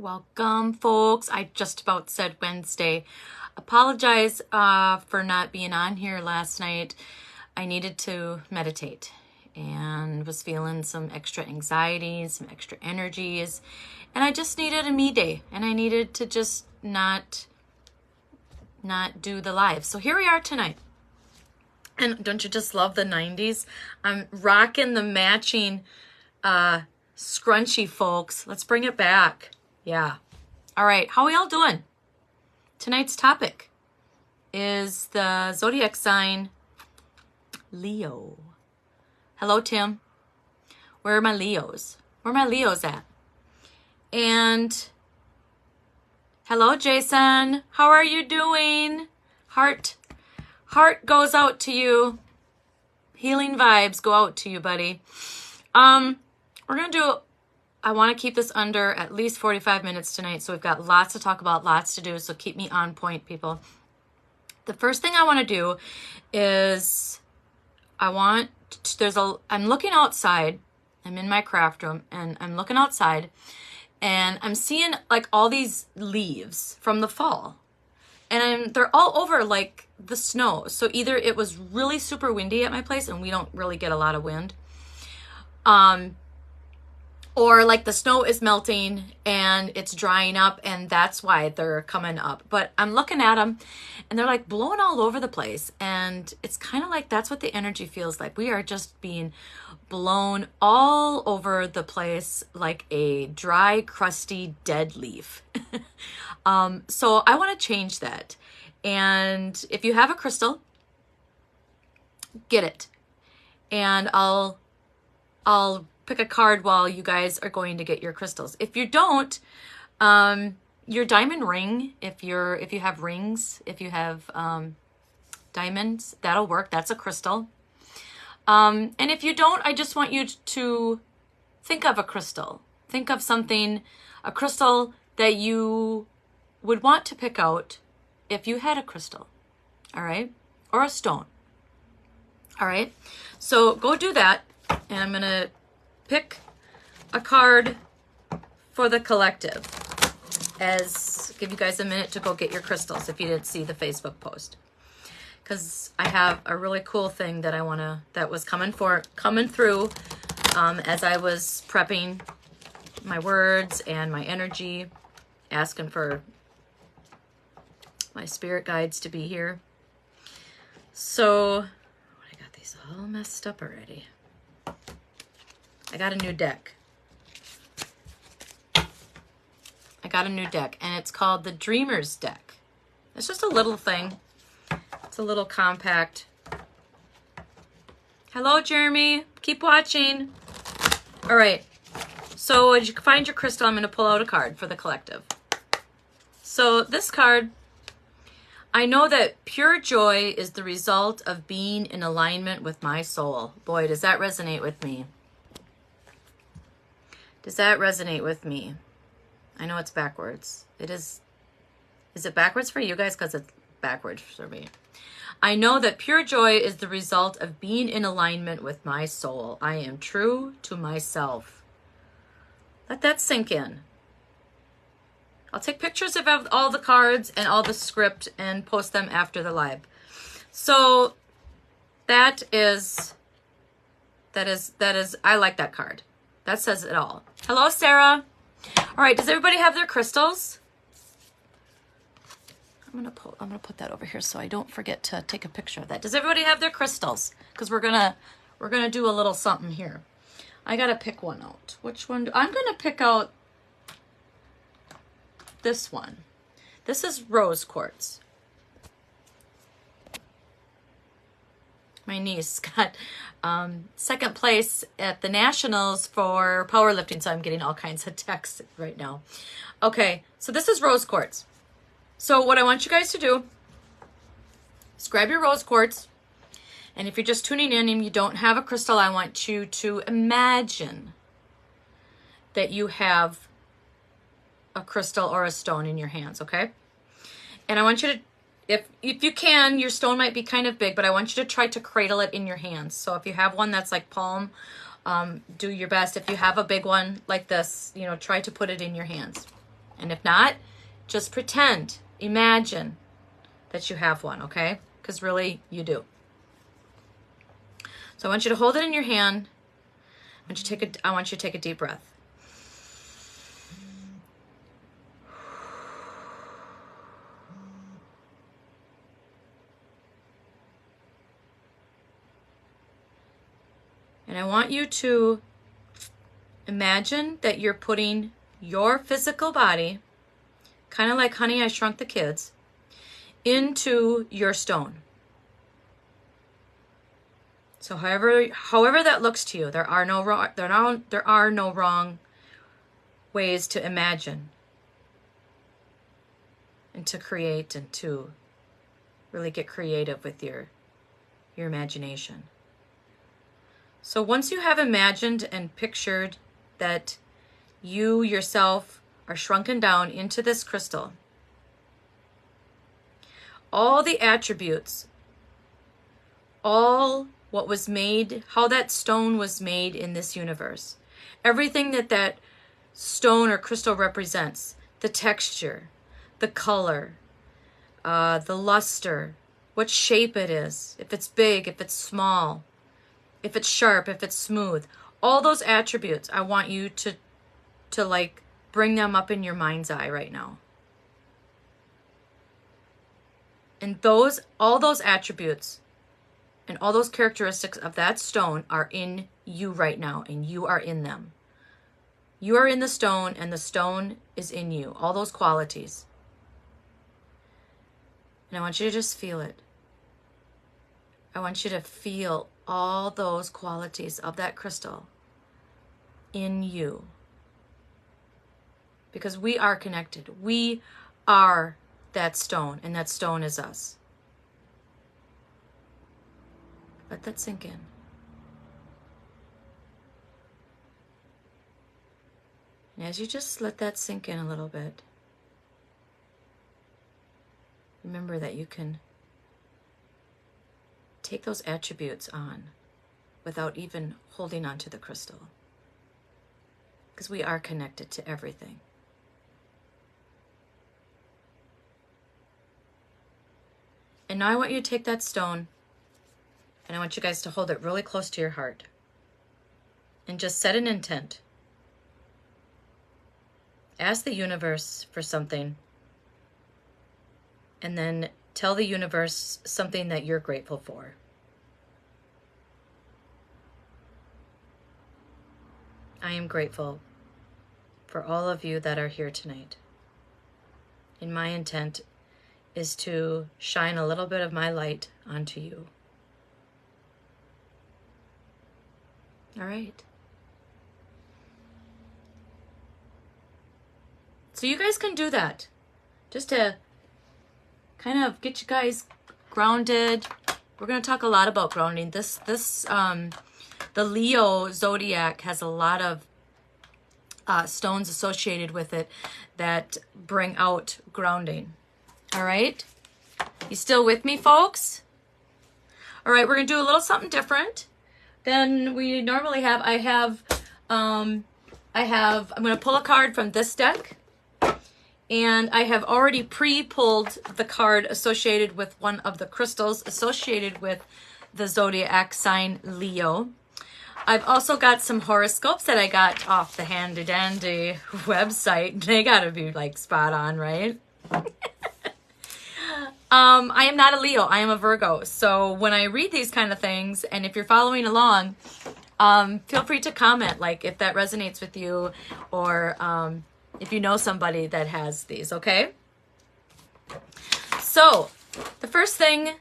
Welcome, folks. I just about said Wednesday. Apologize for not being on here last night. I needed to meditate and was feeling some extra anxiety, some extra energies, and I just needed a me day, and I needed to just not do the live. So here we are tonight. And don't you just love the 90s? I'm rocking the matching scrunchie, folks. Let's bring it back. Yeah. All right. How are y'all doing? Tonight's topic is the zodiac sign Leo. Hello, Tim. Where are my Leos? Where are my Leos at? And hello, Jason. How are you doing? Heart goes out to you. Healing vibes go out to you, buddy. We're going to do, I want to keep this under at least 45 minutes tonight. So we've got lots to talk about, lots to do. So keep me on point, people. The first thing I want to do is I'm looking outside. I'm in my craft room and I'm looking outside and I'm seeing like all these leaves from the fall. And they're all over like the snow. So either it was really super windy at my place and we don't really get a lot of wind. Or like the snow is melting and it's drying up and that's why they're coming up. But I'm looking at them and they're like blowing all over the place. And it's kind of like that's what the energy feels like. We are just being blown all over the place like a dry, crusty, dead leaf. So I want to change that. And if you have a crystal, get it. And I'll pick a card while you guys are going to get your crystals. If you don't, your diamond ring, if you have rings, if you have diamonds, that'll work. That's a crystal. And if you don't, I just want you to think of a crystal. Think of something, a crystal that you would want to pick out if you had a crystal. All right? Or a stone. All right? So go do that. And I'm going to pick a card for the collective. Give you guys a minute to go get your crystals if you didn't see the Facebook post. Because I have a really cool thing that was coming through as I was prepping my words and my energy, asking for my spirit guides to be here. So I got these all messed up already. I got a new deck. And it's called the Dreamer's deck. It's just a little thing. It's a little compact. Hello, Jeremy. Keep watching. All right. So as you find your crystal, I'm going to pull out a card for the collective. So this card, I know that pure joy is the result of being in alignment with my soul. Boy, does that resonate with me. Does that resonate with me? I know it's backwards. It is. Is it backwards for you guys? Because it's backwards for me. I know that pure joy is the result of being in alignment with my soul. I am true to myself. Let that sink in. I'll take pictures of all the cards and all the script and post them after the live. So that is, I like that card. That says it all. Hello, Sarah. All right, does everybody have their crystals? I'm gonna put that over here so I don't forget to take a picture of that. Does everybody have their crystals? Because we're gonna do a little something here. I gotta pick one out. Which one? I'm gonna pick out this one. This is rose quartz. My niece got second place at the nationals for powerlifting, so I'm getting all kinds of texts right now. Okay, so this is rose quartz. So what I want you guys to do is grab your rose quartz, and if you're just tuning in and you don't have a crystal, I want you to imagine that you have a crystal or a stone in your hands, okay? And I want you to, if you can, your stone might be kind of big, but I want you to try to cradle it in your hands. So if you have one that's like palm, do your best. If you have a big one like this, try to put it in your hands. And if not, just pretend, imagine that you have one, okay? Because really, you do. So I want you to hold it in your hand. I want you to take a deep breath. And I want you to imagine that you're putting your physical body, kind of like Honey, I Shrunk the Kids, into your stone. So however that looks to you, there are no wrong ways to imagine and to create and to really get creative with your imagination. So once you have imagined and pictured that you yourself are shrunken down into this crystal, all the attributes, all what was made, how that stone was made in this universe, everything that stone or crystal represents, the texture, the color, the luster, what shape it is, if it's big, if it's small, if it's sharp, if it's smooth, all those attributes, I want you to like bring them up in your mind's eye right now. And all those attributes and all those characteristics of that stone are in you right now, and you are in them. You are in the stone, and the stone is in you. All those qualities. And I want you to just feel it. I want you to feel all those qualities of that crystal in you. Because we are connected. We are that stone, and that stone is us. Let that sink in. And as you just let that sink in a little bit, remember that you can take those attributes on without even holding on to the crystal. Because we are connected to everything. And now I want you to take that stone, and I want you guys to hold it really close to your heart. And just set an intent. Ask the universe for something. And then tell the universe something that you're grateful for. I am grateful for all of you that are here tonight. And my intent is to shine a little bit of my light onto you. All right. So you guys can do that. Just to kind of get you guys grounded. We're going to talk a lot about grounding. The Leo zodiac has a lot of stones associated with it that bring out grounding. All right? You still with me, folks? All right, we're going to do a little something different than we normally have. I'm going to pull a card from this deck. And I have already pre-pulled the card associated with one of the crystals associated with the zodiac sign Leo. I've also got some horoscopes that I got off the handy dandy website. They gotta be like spot on, right? I am not a Leo, I am a Virgo. So when I read these kind of things, and if you're following along, feel free to comment like if that resonates with you, or if you know somebody that has these, okay? So the first thing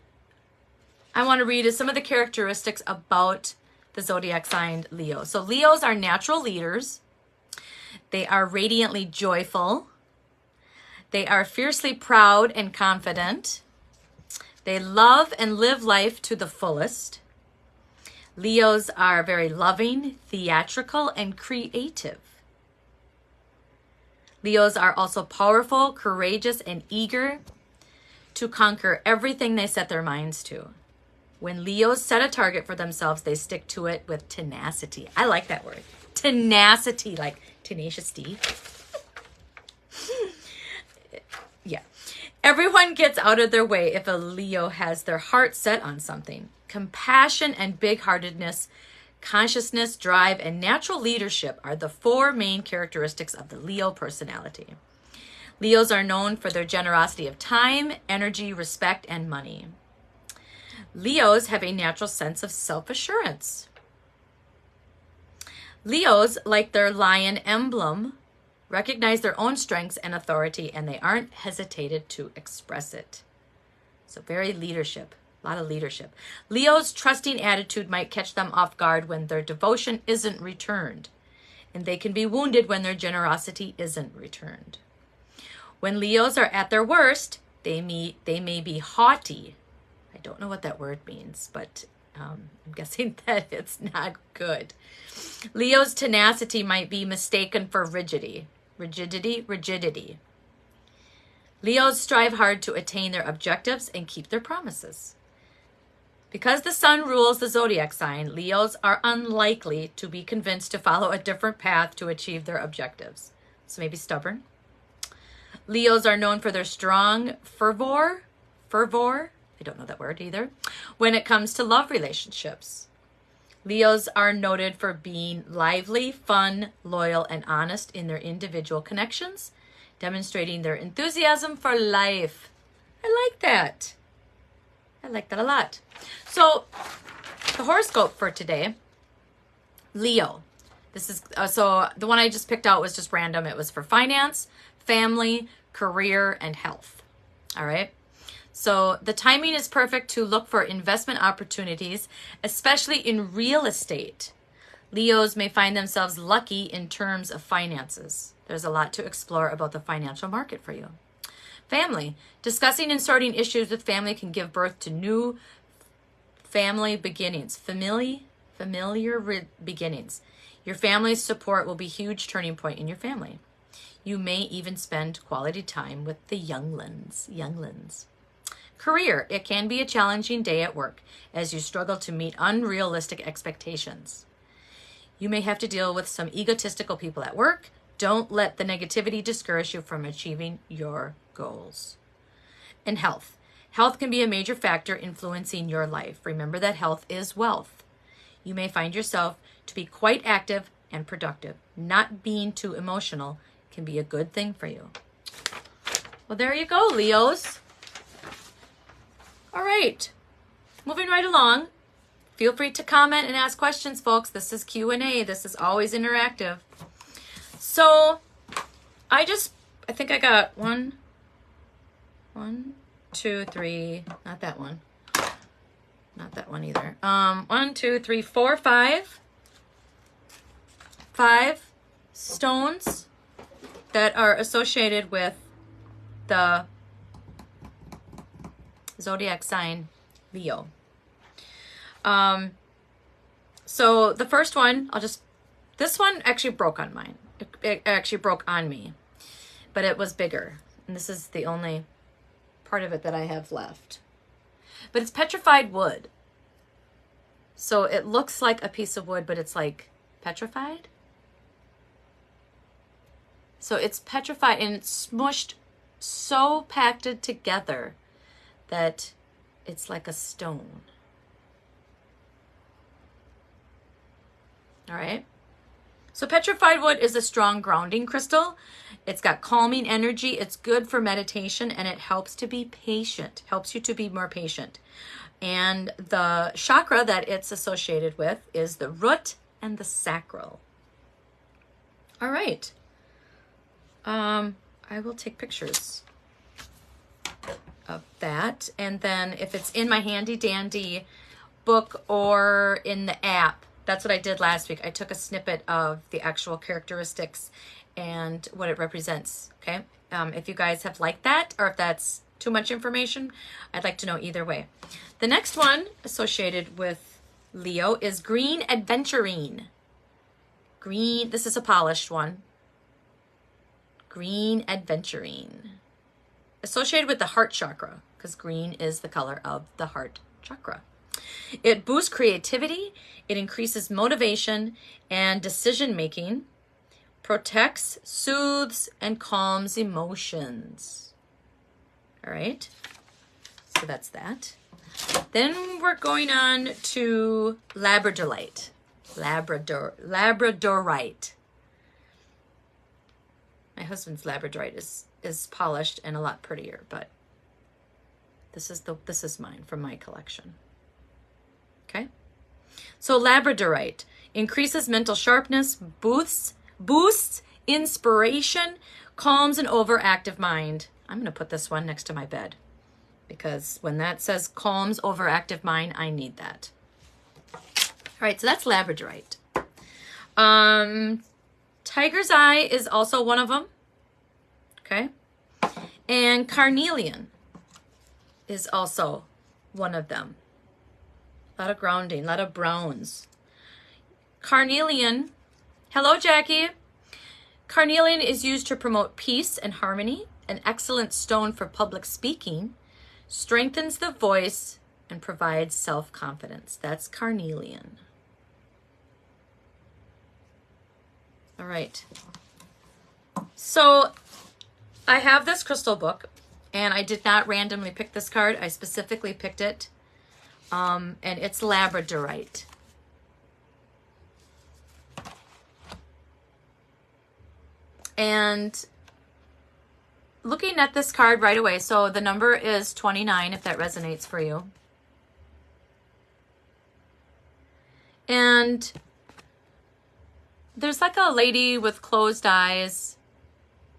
I want to read is some of the characteristics about the zodiac sign Leo. So Leos are natural leaders. They are radiantly joyful. They are fiercely proud and confident. They love and live life to the fullest. Leos are very loving, theatrical, and creative. Leos are also powerful, courageous, and eager to conquer everything they set their minds to. When Leos set a target for themselves, they stick to it with tenacity. I like that word. Tenacity, like tenacious D. Yeah. Everyone gets out of their way if a Leo has their heart set on something. Compassion and big-heartedness, consciousness, drive, and natural leadership are the 4 main characteristics of the Leo personality. Leos are known for their generosity of time, energy, respect, and money. Leos have a natural sense of self-assurance. Leos, like their lion emblem, recognize their own strengths and authority, and they aren't hesitated to express it. So very leadership, a lot of leadership. Leo's trusting attitude might catch them off guard when their devotion isn't returned, and they can be wounded when their generosity isn't returned. When Leos are at their worst, they may be haughty. I don't know what that word means, but I'm guessing that it's not good. Leo's tenacity might be mistaken for rigidity. Leos strive hard to attain their objectives and keep their promises. Because the sun rules the zodiac sign, Leos are unlikely to be convinced to follow a different path to achieve their objectives. So maybe stubborn. Leos are known for their strong fervor, I don't know that word either, when it comes to love relationships. Leos are noted for being lively, fun, loyal, and honest in their individual connections, demonstrating their enthusiasm for life. I like that. I like that a lot. So, the horoscope for today, Leo. This is, so the one I just picked out was just random. It was for finance, family, career, and health. All right. So the timing is perfect to look for investment opportunities, especially in real estate. Leos may find themselves lucky in terms of finances. There's a lot to explore about the financial market for you. Family. Discussing and sorting issues with family can give birth to new family beginnings. Familiar beginnings. Your family's support will be a huge turning point in your family. You may even spend quality time with the younglings. Career. It can be a challenging day at work as you struggle to meet unrealistic expectations. You may have to deal with some egotistical people at work. Don't let the negativity discourage you from achieving your goals. And health. Health can be a major factor influencing your life. Remember that health is wealth. You may find yourself to be quite active and productive. Not being too emotional can be a good thing for you. Well, there you go, Leos. All right, moving right along. Feel free to comment and ask questions, folks. This is Q&A. This is always interactive. So I think I got one, two, three, not that one either. 1, 2, 3, 4, 5 stones that are associated with the zodiac sign Leo. So the first one, this one actually broke on mine. It actually broke on me, but it was bigger. And this is the only part of it that I have left. But it's petrified wood. So it looks like a piece of wood, but it's like petrified. So it's petrified and it's smushed, so packed together that it's like a stone. All right. So petrified wood is a strong grounding crystal. It's got calming energy. It's good for meditation, and it helps to be patient, helps you to be more patient. And the chakra that it's associated with is the root and the sacral. All right. I will take pictures of that, and then if it's in my handy dandy book or in the app, that's what I did last week. I took a snippet of the actual characteristics and what it represents. Okay, if you guys have liked that, or if that's too much information, I'd like to know either way. The next one associated with Leo is green aventurine. Green, this is a polished one. Green aventurine. Associated with the heart chakra, because green is the color of the heart chakra. It boosts creativity, it increases motivation and decision making, protects, soothes, and calms emotions. All right. So that's that. Then we're going on to Labradorite. Labradorite. My husband's Labradorite is polished and a lot prettier, but this is mine from my collection. Okay? So Labradorite increases mental sharpness, boosts inspiration, calms an overactive mind. I'm going to put this one next to my bed because when that says calms overactive mind, I need that. All right, so that's Labradorite. Tiger's Eye is also one of them. Okay? And Carnelian is also one of them. A lot of grounding, a lot of browns. Carnelian, hello Jackie. Carnelian is used to promote peace and harmony, an excellent stone for public speaking, strengthens the voice, and provides self-confidence. That's Carnelian. All right. So I have this crystal book, and I did not randomly pick this card. I specifically picked it, and it's Labradorite. And looking at this card right away, so the number is 29, if that resonates for you. And there's like a lady with closed eyes,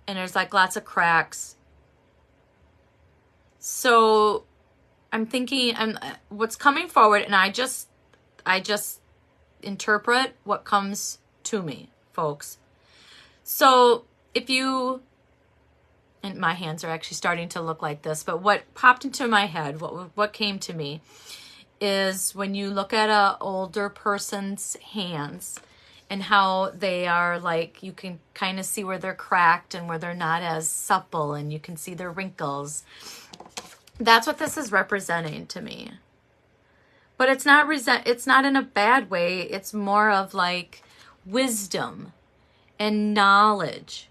and there's like lots of cracks. So I'm thinking, what's coming forward, and I just interpret what comes to me, folks. So if you, and my hands are actually starting to look like this, but what popped into my head, what came to me is when you look at an older person's hands and how they are like, you can kind of see where they're cracked and where they're not as supple, and you can see their wrinkles. That's what this is representing to me. But it's not in a bad way. It's more of like wisdom and knowledge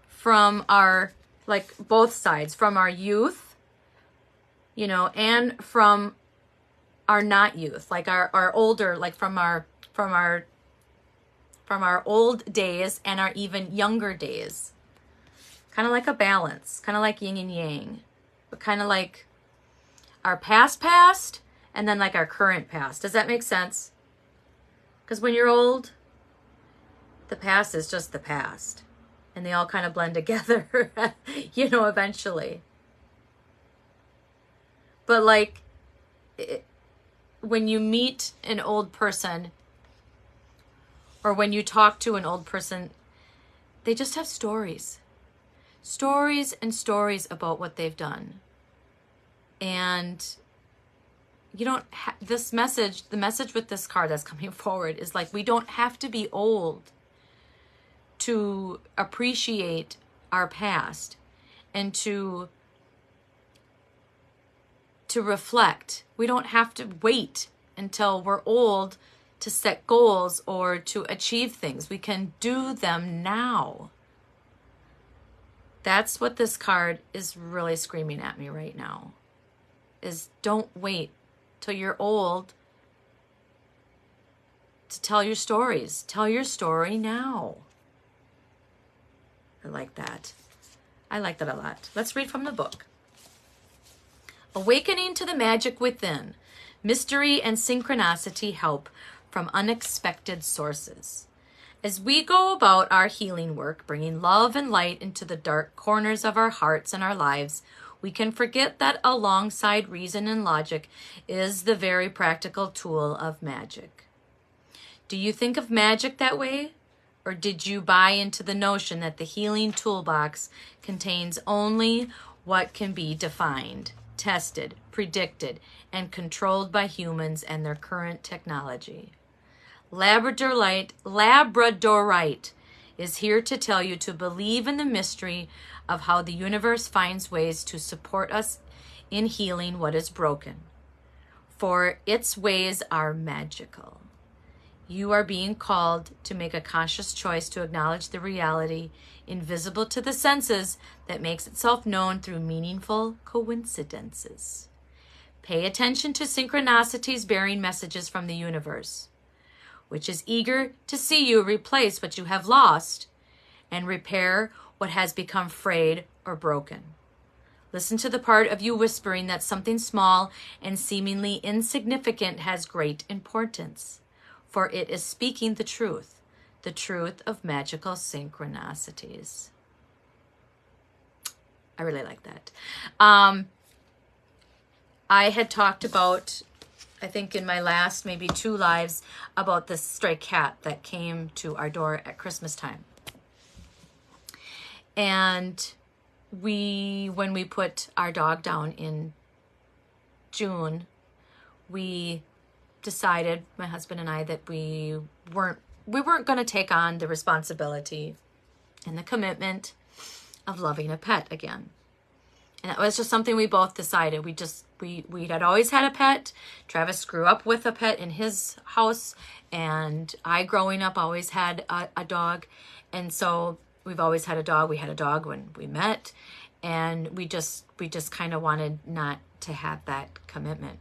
from our, like both sides, from our youth, you know, and from our not youth, like our older, like from our old days and our even younger days. Kind of like a balance, kind of like yin and yang, but kind of like our past, and then like our current past. Does that make sense? Because when you're old, the past is just the past, and they all kind of blend together, you know, eventually. But like, when you meet an old person, or when you talk to an old person, they just have stories. Stories and stories about what they've done. And you don't this message, the message with this card that's coming forward is like, we don't have to be old to appreciate our past and to reflect. We don't have to wait until we're old to set goals or to achieve things. We can do them now. That's what this card is really screaming at me right now, is don't wait till you're old to tell your stories. Tell your story now. I like that. I like that a lot. Let's read from the book. Awakening to the magic within. Mystery and synchronicity help from unexpected sources. As we go about our healing work, bringing love and light into the dark corners of our hearts and our lives, we can forget that alongside reason and logic is the very practical tool of magic. Do you think of magic that way? Or did you buy into the notion that the healing toolbox contains only what can be defined, tested, predicted, and controlled by humans and their current technology? Labradorite is here to tell you to believe in the mystery of how the universe finds ways to support us in healing what is broken. For its ways are magical. You are being called to make a conscious choice to acknowledge the reality invisible to the senses that makes itself known through meaningful coincidences. Pay attention to synchronicities bearing messages from the universe, which is eager to see you replace what you have lost and repair what has become frayed or broken. Listen to the part of you whispering that something small and seemingly insignificant has great importance, for it is speaking the truth of magical synchronicities. I really like that. I had talked about, I think in my last maybe 2 lives, about this stray cat that came to our door at Christmas time. And when we put our dog down in June, we decided, my husband and I, that we weren't going to take on the responsibility and the commitment of loving a pet again. And that was just something we both decided. We had always had a pet. Travis grew up with a pet in his house, and I, growing up, always had a dog. And so we've always had a dog. We had a dog when we met, and we just kind of wanted not to have that commitment.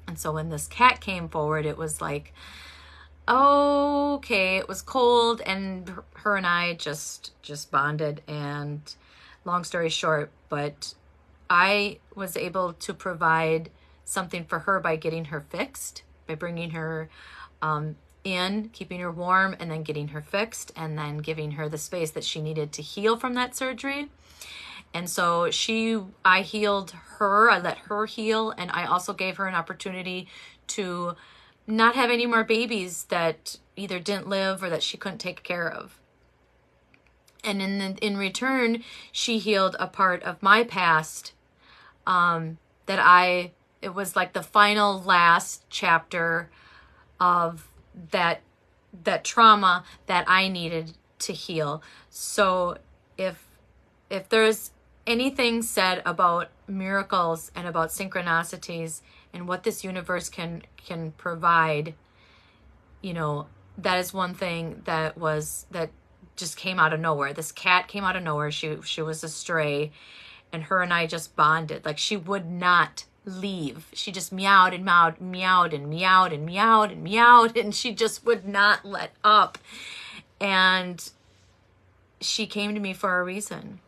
And so when this cat came forward, it was like, okay, it was cold, and her and I just bonded. And long story short, but I was able to provide something for her by getting her fixed, by bringing her in, keeping her warm, and then getting her fixed, and then giving her the space that she needed to heal from that surgery. And so I healed her, I let her heal, and I also gave her an opportunity to not have any more babies that either didn't live or that she couldn't take care of. And in return, she healed a part of my past it was like the final last chapter of that trauma that I needed to heal. So if there's anything said about miracles and about synchronicities and what this universe can provide, that is one thing that just came out of nowhere. This cat came out of nowhere. She was a stray, and her and I just bonded. Like, she would not leave. She just meowed and meowed, meowed and meowed and meowed and meowed, and she just would not let up. And she came to me for a reason.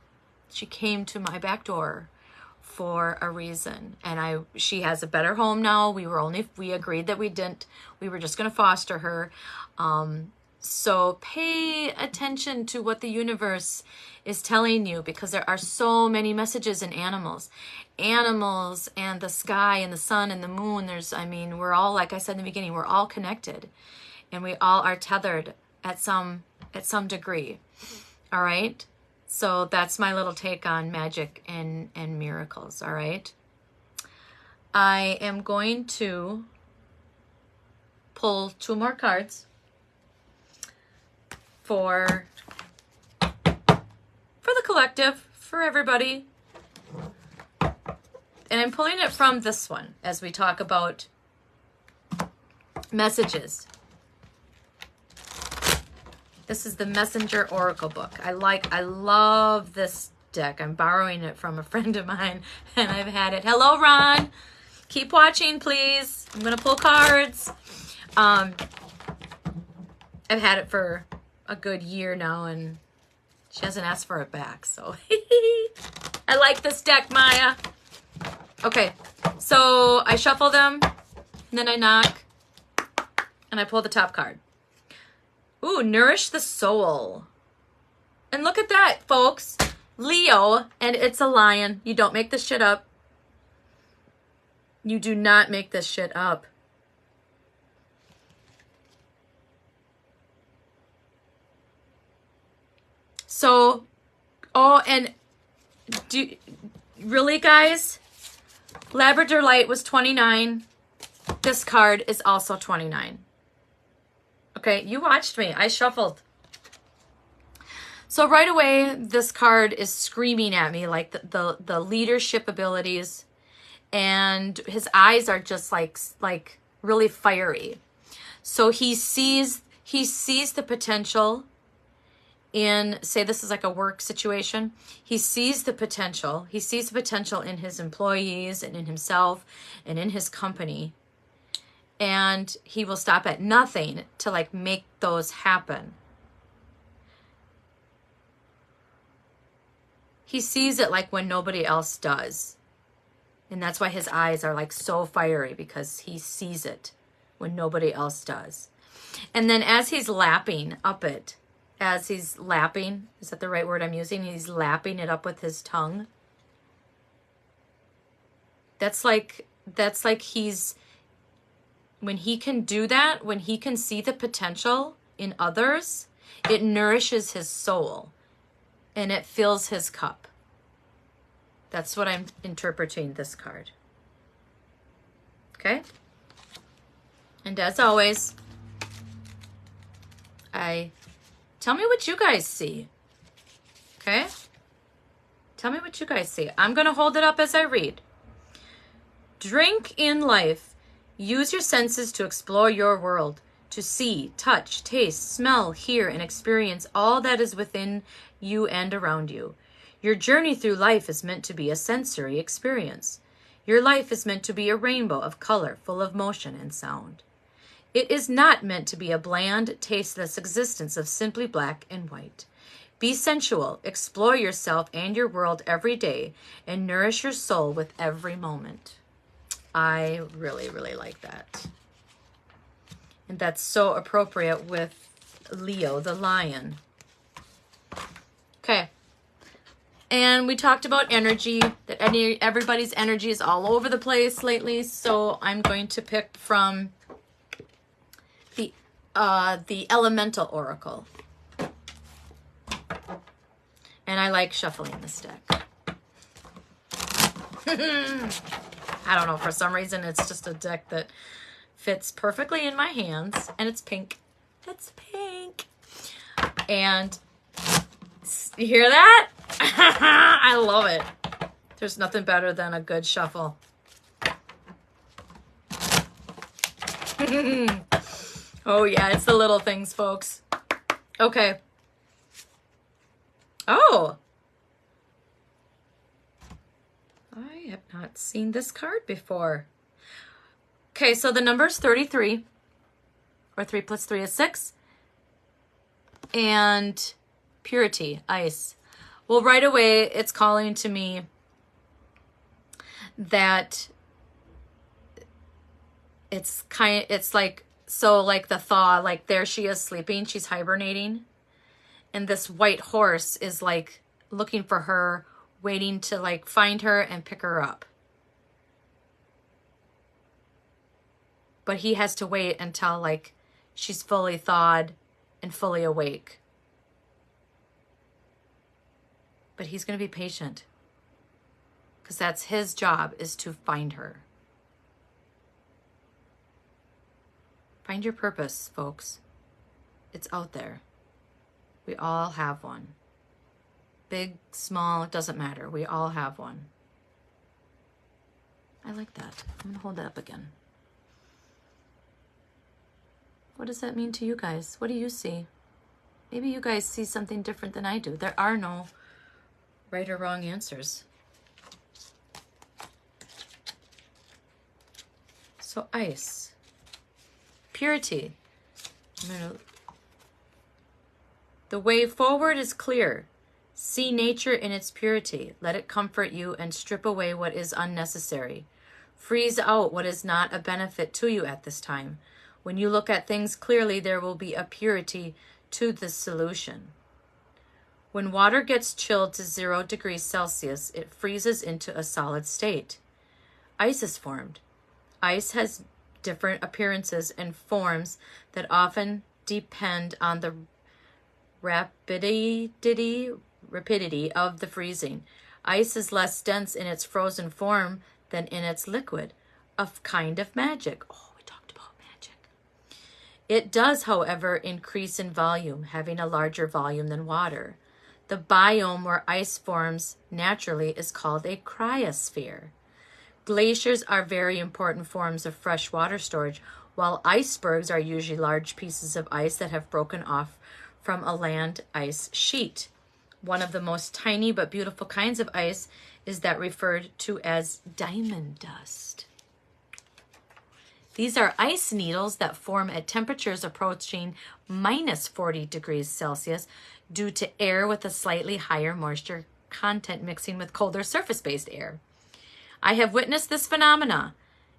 She came to my back door for a reason. And she has a better home now. We agreed that we were just going to foster her. So pay attention to what the universe is telling you, because there are so many messages in animals and the sky and the sun and the moon. We're all, like I said in the beginning, we're all connected, and we all are tethered at some degree. All right. So that's my little take on magic and miracles. All right. I am going to pull 2 more cards for the collective, for everybody. And I'm pulling it from this one as we talk about messages. This is the Messenger Oracle book. I love this deck. I'm borrowing it from a friend of mine, and I've had it. Hello, Ron. Keep watching, please. I'm going to pull cards. I've had it for a good year now, and she hasn't asked for it back, so I like this deck, Maya. Okay, so I shuffle them, and then I knock, and I pull the top card. Ooh, Nourish the Soul. And look at that, folks. Leo, and it's a lion. You don't make this shit up. You do not make this shit up. So, really, guys? Labradorite was 29. This card is also 29. Okay, you watched me. I shuffled. So right away, this card is screaming at me, like the leadership abilities, and his eyes are just like really fiery. So he sees the potential in, say this is like a work situation. He sees the potential. He sees the potential in his employees and in himself and in his company. And he will stop at nothing to like make those happen. He sees it like when nobody else does. And that's why his eyes are like so fiery, because he sees it when nobody else does. And then as he's lapping up it, as he's lapping, is that the right word I'm using? He's lapping it up with his tongue. That's like he's, when he can do that, when he can see the potential in others, it nourishes his soul and it fills his cup. That's what I'm interpreting this card. Okay? And as always, tell me what you guys see. Okay? Tell me what you guys see. I'm going to hold it up as I read. Drink in life. Use your senses to explore your world, to see, touch, taste, smell, hear, and experience all that is within you and around you. Your journey through life is meant to be a sensory experience. Your life is meant to be a rainbow of color, full of motion and sound. It is not meant to be a bland, tasteless existence of simply black and white. Be sensual, explore yourself and your world every day, and nourish your soul with every moment. I really, really like that. And that's so appropriate with Leo, the lion. Okay. And we talked about energy, that everybody's energy is all over the place lately. So I'm going to pick from the Elemental Oracle. And I like shuffling this deck. I don't know, for some reason it's just a deck that fits perfectly in my hands, and it's pink. It's pink. And you hear that? I love it. There's nothing better than a good shuffle. Oh yeah, it's the little things, folks. Okay. Oh. I have not seen this card before. Okay, so the number's 33, or 3 plus 3 is 6. And purity, ice. Well, right away, it's calling to me that it's like, so like the thaw, like there she is sleeping, she's hibernating. And this white horse is like looking for her, waiting to like find her and pick her up. But he has to wait until like she's fully thawed and fully awake. But he's going to be patient, because that's his job, is to find her. Find your purpose, folks. It's out there. We all have one. Big, small, it doesn't matter. We all have one. I like that. I'm going to hold that up again. What does that mean to you guys? What do you see? Maybe you guys see something different than I do. There are no right or wrong answers. So ice. Purity. The way forward is clear. See nature in its purity. Let it comfort you and strip away what is unnecessary. Freeze out what is not a benefit to you at this time. When you look at things clearly, there will be a purity to the solution. When water gets chilled to 0 degrees Celsius, it freezes into a solid state. Ice is formed. Ice has different appearances and forms that often depend on the rapidity of the freezing. Ice is less dense in its frozen form than in its liquid, a kind of magic. Oh, we talked about magic. It does, however, increase in volume, having a larger volume than water. The biome where ice forms naturally is called a cryosphere. Glaciers are very important forms of fresh water storage. while icebergs are usually large pieces of ice that have broken off from a land ice sheet. One of the most tiny but beautiful kinds of ice is that referred to as diamond dust. These are ice needles that form at temperatures approaching minus 40 degrees Celsius due to air with a slightly higher moisture content mixing with colder surface-based air. I have witnessed this phenomena.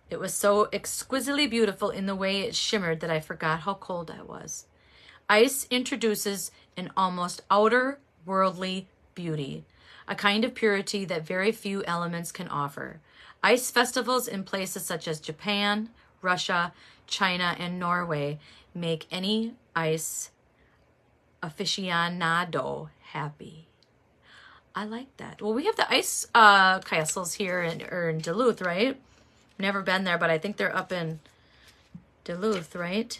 It was so exquisitely beautiful in the way it shimmered that I forgot how cold I was. Ice introduces an almost outer worldly beauty, a kind of purity that very few elements can offer. Ice festivals in places such as Japan, Russia, China, and Norway make any ice aficionado happy. I like that. Well, we have the ice castles here in Duluth, right? Never been there, but I think they're up in Duluth, right?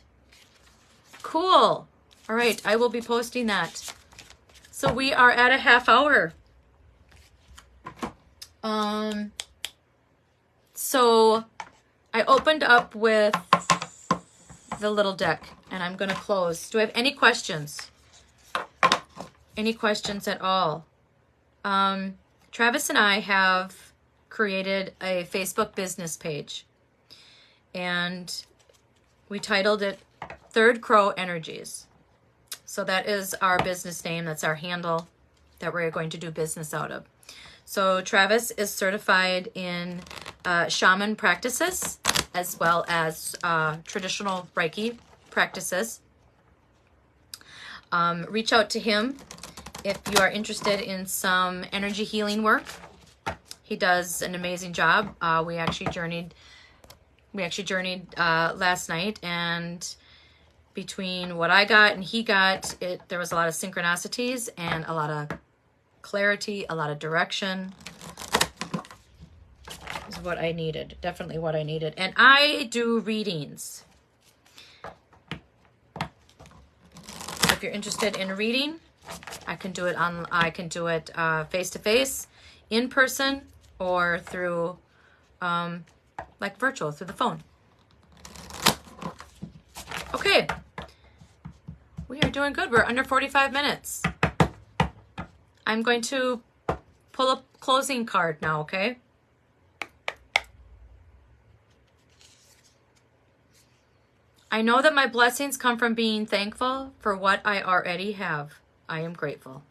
Cool. All right, I will be posting that. So we are at a half hour. So I opened up with the little deck, and I'm going to close. Do I have any questions? Any questions at all? Travis and I have created a Facebook business page, and we titled it Third Crow Energies. So that is our business name. That's our handle that we're going to do business out of. So Travis is certified in shaman practices as well as traditional Reiki practices. Reach out to him if you are interested in some energy healing work. He does an amazing job. We actually journeyed last night, and between what I got and he got, there was a lot of synchronicities and a lot of clarity, a lot of direction. Is what I needed. Definitely what I needed. And I do readings. If you're interested in reading, I can do it face to face, in person, or through like virtual, through the phone. Okay. We are doing good. We're under 45 minutes. I'm going to pull a closing card now, okay? I know that my blessings come from being thankful for what I already have. I am grateful.